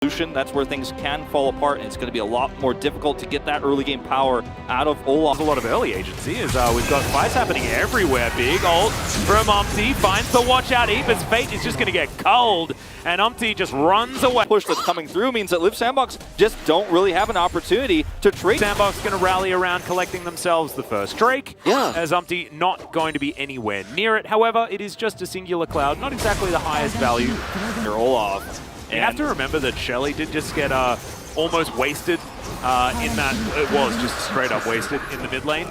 That's where things can fall apart, and it's going to be a lot more difficult to get that early game power out of Olaf. A lot of early agency as we've got fights happening everywhere. Big ult from Umpty, finds the watch out. Eva's fate is just going to get cold, and Umpty just runs away. Push that's coming through means that Liiv SandBox just don't really have an opportunity to trade. SandBox going to rally around collecting themselves the first Drake, as Umpty not going to be anywhere near it. However, it is just a singular cloud, not exactly the highest value. Your Olaf. You have to remember that Shelly did just get almost wasted in that. It was just straight up wasted in the mid lane.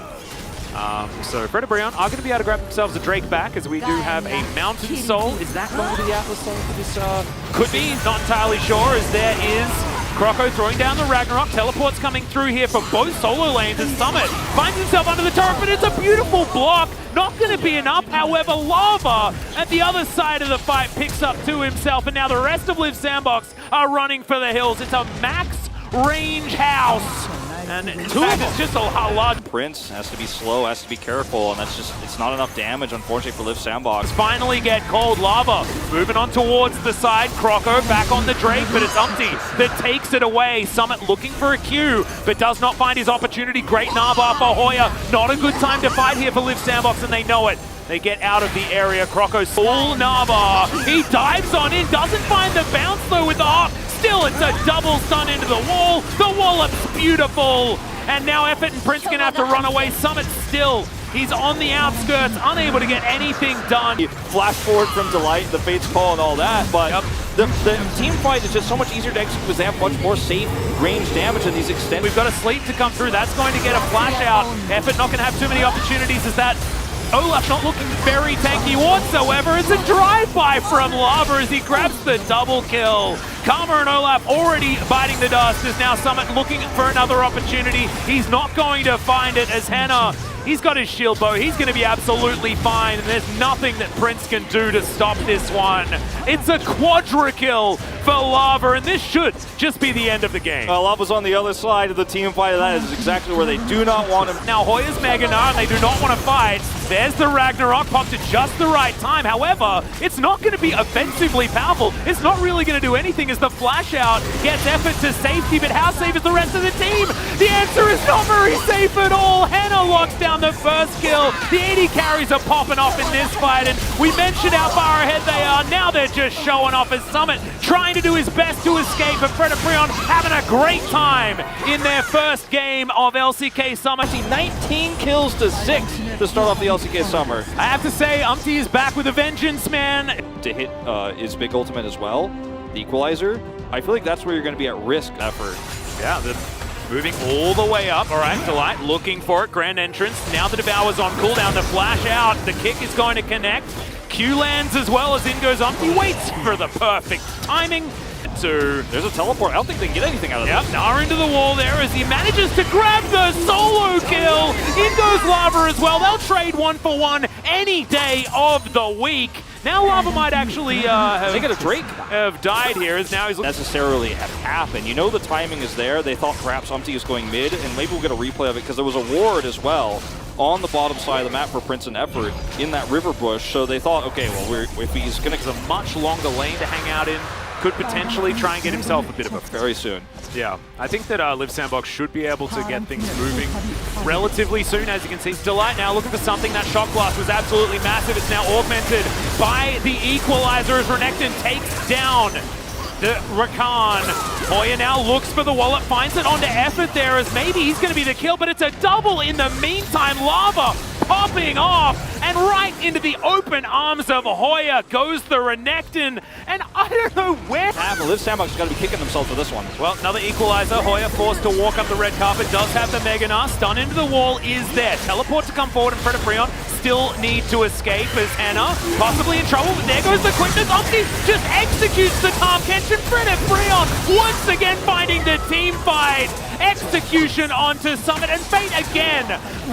So Fredit Brion are going to be able to grab themselves a Drake back, as we do have a Mountain Soul. Is that going to be the Atlas Soul for this? Could be, not entirely sure, as there is Croco throwing down the Ragnarok. Teleport's coming through here for both solo lanes, and Summit finds himself under the turret, but it's a beautiful block. Not going to be enough, however, Lava at the other side of the fight picks up to himself, and now the rest of Liiv SandBox are running for the hills. It's a max range house, and in fact, it's just a large. Prince has to be slow, has to be careful, and that's just, it's not enough damage, unfortunately, for Liiv SandBox. Finally get cold. Lava moving on towards the side. Croco back on the Drake, but it's Umpty that takes it away. Summit looking for a Q, but does not find his opportunity. Great Nava for Hoya. Not a good time to fight here for Liiv SandBox, and they know it. They get out of the area. Croco's full Nava. He dives on in, doesn't find the bounce though with the hop. Still, it's a double stun into the wall. The wallop's beautiful. And now Effort and Prince gonna have to run away. Summit still, he's on the outskirts, unable to get anything done. Flash forward from Delight, the Fate's Call and all that, but the team fight is just so much easier to execute because they have much more safe range damage in these extended. We've got a Sleep to come through. That's going to get a flash out. Effort not gonna have too many opportunities as that Olaf not looking very tanky whatsoever. It's a drive-by from Lava as he grabs the double kill. Karma and Olaf already biting the dust, as now Summit looking for another opportunity. He's not going to find it, as Hanwha, he's got his shield bow. He's going to be absolutely fine, and there's nothing that Prince can do to stop this one. It's a quadra kill for Lava, and this should just be the end of the game. Lava's on the other side of the team fight, and that is exactly where they do not want him. Now Hoya's Mega Gnar, and they do not want to fight. There's the Ragnarok, popped at just the right time. However, it's not going to be offensively powerful. It's not really going to do anything as the flash out gets Effort to safety, but how safe is the rest of the team? The answer is not very safe at all. Hanwha locks down the first kill. The 80 carries are popping off in this fight, and we mentioned how far ahead they are. Now they're just showing off as Summit trying to do his best to escape, and Fredit Brion having a great time in their first game of LCK Summer. 19 kills to 6 to start off the LCK Summer. I have to say, Umpty is back with a vengeance, man. To hit his big ultimate as well, the equalizer, I feel like that's where you're going to be at risk. Effort. Yeah, moving all the way up. All right, Delight looking for it. Grand entrance. Now the Devour's on cooldown. The flash out. The kick is going to connect. Q lands as well as in goes Umpty. Waits for the perfect timing. There's a teleport. I don't think they can get anything out of this. Gnar into the wall there as he manages to grab the solo kill. In goes Lava as well. They'll trade 1-for-1 any day of the week. Now Lava might actually have died here, as now he's necessarily have happened. You know the timing is there. They thought perhaps Umpty is going mid, and maybe we'll get a replay of it because there was a ward as well on the bottom side of the map for Prince and Effort in that river bush. So they thought, okay, well, if he's going to, a much longer lane to hang out in, could potentially try and get himself a bit of a very soon. Yeah, I think that Liiv SandBox should be able to get things moving relatively soon. As you can see, Delight now looking for something. That shock blast was absolutely massive. It's now augmented by the equalizer as Renekton takes down the Rakan. Hoya now looks for the wallet, finds it onto Effort there, as maybe he's going to be the kill, but it's a double in the meantime. Lava popping off, and right into the open arms of Hoya goes the Renekton, and I don't know where. Liiv SandBox has got to be kicking themselves for this one. Well, another equalizer. Hoya forced to walk up the red carpet, does have the Mega Gnar. Stun into the wall is there. Teleport to come forward, and Fredit Brion still need to escape as Hanwha possibly in trouble, but there goes the quickness. Umpty just executes the Tahm Kench, and Fredit Brion once again finding the team fight. Execution onto Summit, and Fate again.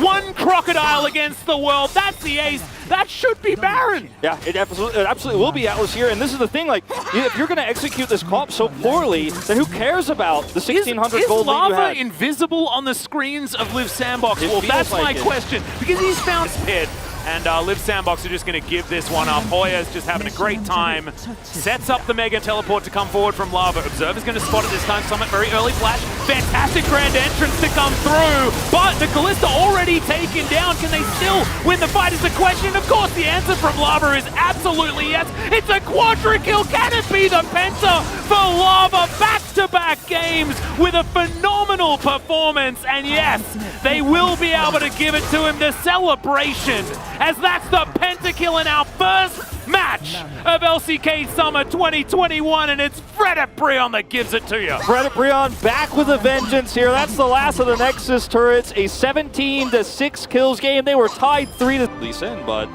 One crocodile against the world. That's the ace. That should be Baron. Yeah, it absolutely will be Atlas here. And this is the thing, like, if you're going to execute this comp so poorly, then who cares about the 1,600 gold lead you had? Is Lava invisible on the screens of Liiv SandBox? Well, that's my question, because he's found his pit. and Liiv SandBox are just going to give this one up. Hoya's just having a great time. Sets up the Mega Teleport to come forward from Lava. Observer's going to spot it this time. Summit, very early flash. Fantastic grand entrance to come through. But the Kalista already taken down. Can they still win the fight is the question. Of course, the answer from Lava is absolutely yes. It's a quadra kill. Can it be the Penta for Lava? Back-to-back games with a phenomenal performance. And yes, they will be able to give it to him. The celebration, as that's the pentakill in our first match of LCK Summer 2021, and it's Fredit Brion that gives it to you. Fredit Brion back with a vengeance here. That's the last of the Nexus turrets. A 17-6 kills game. They were tied 3 to least in, but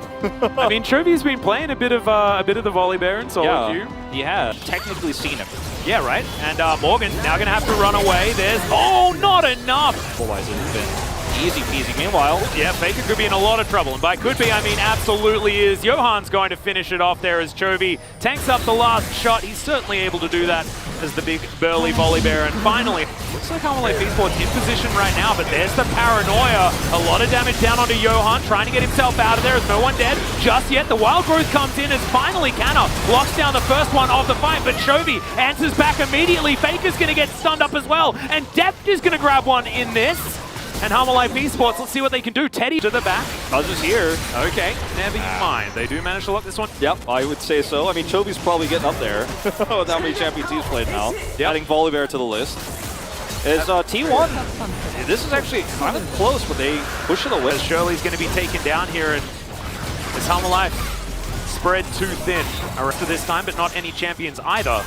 I mean, Chovy's been playing a bit of the volley bear in solo queue. He has technically seen him. Yeah, right. And Morgan now gonna have to run away. There's not enough. Otherwise, it would have been easy peasy. Meanwhile, yeah, Faker could be in a lot of trouble. And by could be, I mean absolutely is. Johan's going to finish it off there as Chovy tanks up the last shot. He's certainly able to do that as the big burly volley bear. And finally, looks like Hanwha Esports in position right now, but there's the paranoia. A lot of damage down onto Johan, trying to get himself out of there. There's no one dead just yet. The wild growth comes in as finally Canna locks down the first one of the fight, but Chovy answers back immediately. Faker's going to get stunned up as well, and Deft is going to grab one in this. And Hanwha Esports, let's see what they can do. Teddy to the back. Buzzer's here. Okay, never mind. They do manage to lock this one. Yep, I would say so. I mean, Chovy's probably getting up there with how many champions he's played now. Yep. Adding volley bear to the list. Is T1. This is actually kind of close, but they push it away. Shirley's going to be taken down here, and it's Hanwha spread too thin. Arrested this time, but not any champions either.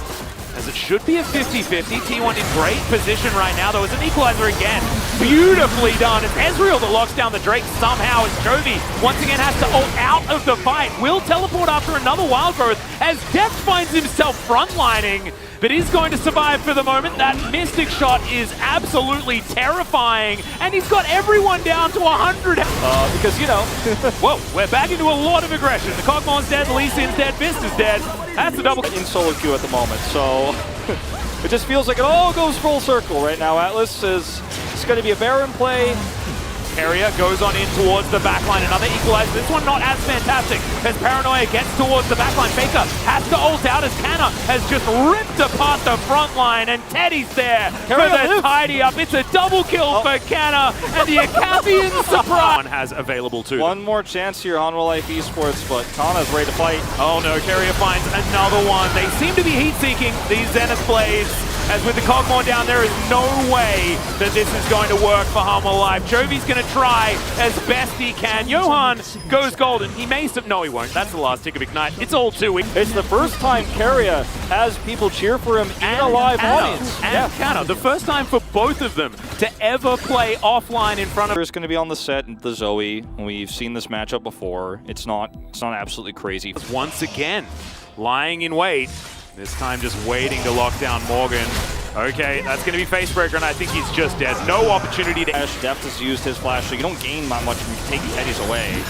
As it should be a 50-50. T1 in great position right now, though. It's an equalizer again. Beautifully done. It's Ezreal that locks down the Drake somehow, as Chovy once again has to ult out of the fight. Will teleport after another wild growth as Deft finds himself frontlining, but he's going to survive for the moment. That Mystic shot is absolutely terrifying, and he's got everyone down to 100. Because, you know, whoa, we're back into a lot of aggression. The Kog'Maw's dead, Lee Sin's dead, Vista's dead. That's a double in solo queue at the moment, so it just feels like it all goes full circle right now. Atlas is it's going to be a Baron play. Carrier goes on in towards the backline. Another equalizer. This one not as fantastic as Paranoia gets towards the backline. Faker has to ult out as Canna has just ripped apart the front line, and Teddy's there for the tidy up. It's a double kill for Canna, and the Acapian surprise one has available too. One more chance here, Hanwha Esports, but Kanna's ready to fight. Oh no, Carrier finds another one. They seem to be heat-seeking, these Zenith Blades. As with the Kog'Maw down, there is no way that this is going to work for Hanwha. Chovy's going to try as best he can. Johan goes golden. He may no, he won't. That's the last tick of Ignite. It's all too weak. It's the first time Carrier has people cheer for him in a live audience. And Canna, the first time for both of them to ever play offline in front of. Is going to be on the set, the Zoe. We've seen this matchup before. It's not absolutely crazy. Once again, lying in wait. This time just waiting to lock down Morgan. Okay, that's going to be Facebreaker, and I think he's just dead. No opportunity to... Deft has used his flash, so you don't gain that much from taking Teddy's away.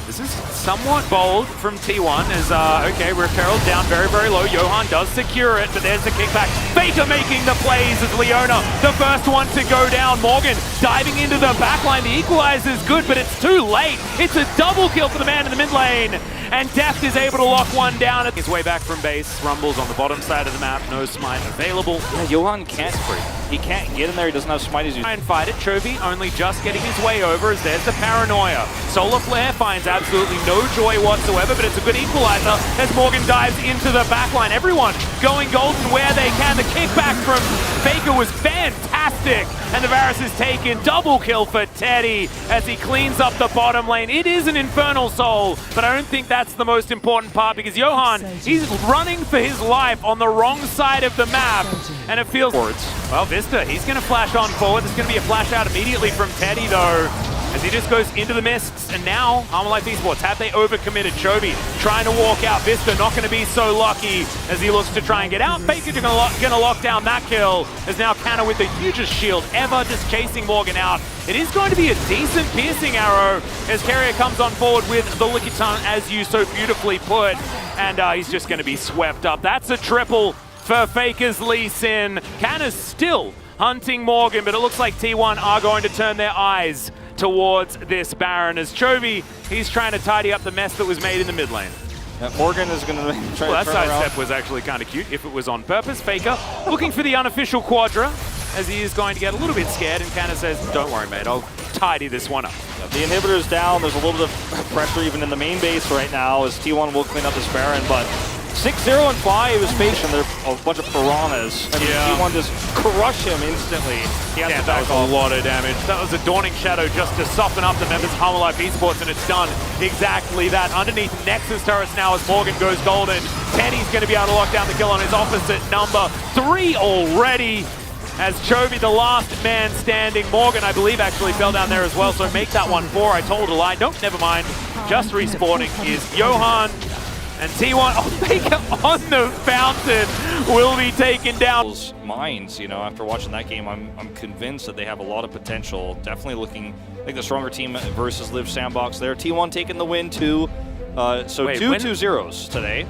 This is somewhat bold from T1 as, okay, Rift Herald down very, very low. Johan does secure it, but there's the kickback. Faker making the plays as Leona, the first one to go down. Morgan diving into the backline. The equalizer is good, but it's too late. It's a double kill for the man in the mid lane. And Deft is able to lock one down. His way back from base. Rumbles on the bottom side of the map. No smite available. Yeah, Johan can't free. He can't get in there. He doesn't have smite. Try and fight it. Chovy only just getting his way over as there's the paranoia. Solar Flare finds absolutely no joy whatsoever, but it's a good equalizer as Morgan dives into the backline. Everyone going golden where they can. The kickback from Faker was fantastic. And the Varus is taken. Double kill for Teddy as he cleans up the bottom lane. It is an Infernal Soul, but I don't think that's the most important part because Johan, he's running for his life on the wrong side of the map. And it feels... Well, Vista, he's going to flash on forward. There's going to be a flash out immediately from Teddy, though, as he just goes into the mists. And now, Hanwha Esports, have they overcommitted? Chovy trying to walk out. Vista not going to be so lucky as he looks to try and get out. Faker's going to lock down that kill, as now Canna with the hugest shield ever just chasing Morgan out. It is going to be a decent piercing arrow as Carrier comes on forward with the Lickitung, as you so beautifully put. And he's just going to be swept up. That's a triple for Faker's Lee Sin. Canna's still hunting Morgan, but it looks like T1 are going to turn their eyes towards this Baron as Chovy, he's trying to tidy up the mess that was made in the mid lane. Morgan is going to try Well, to that turn around. sidestep was actually kind of cute if it was on purpose. Faker looking for the unofficial Quadra as he is going to get a little bit scared and kind of says, don't worry, mate, I'll tidy this one up. Yeah, the inhibitor's down. There's a little bit of pressure even in the main base right now as T1 will clean up this Baron, but 6-0 and 5 is patient. They're a bunch of piranhas. I mean, T1 just crush him instantly. He has to That back was off. a lot of damage. That was a Dawning Shadow just to soften up the members of Hanwha Esports, and it's done exactly that. Underneath Nexus turrets now as Morgan goes golden. Teddy's going to be able to lock down the kill on his opposite number 3 already. As Chovy, the last man standing. Morgan, I believe, actually fell down there as well, so make that one 4. I told a lie. Nope, never mind. Just respawning is Johan. And T1, oh, Faker on the fountain will be taken down. Minds, you know, after watching that game, I'm convinced that they have a lot of potential. Definitely looking like the stronger team versus Liiv SandBox there. T1 taking the win too. So Wait, 2-2-0s today.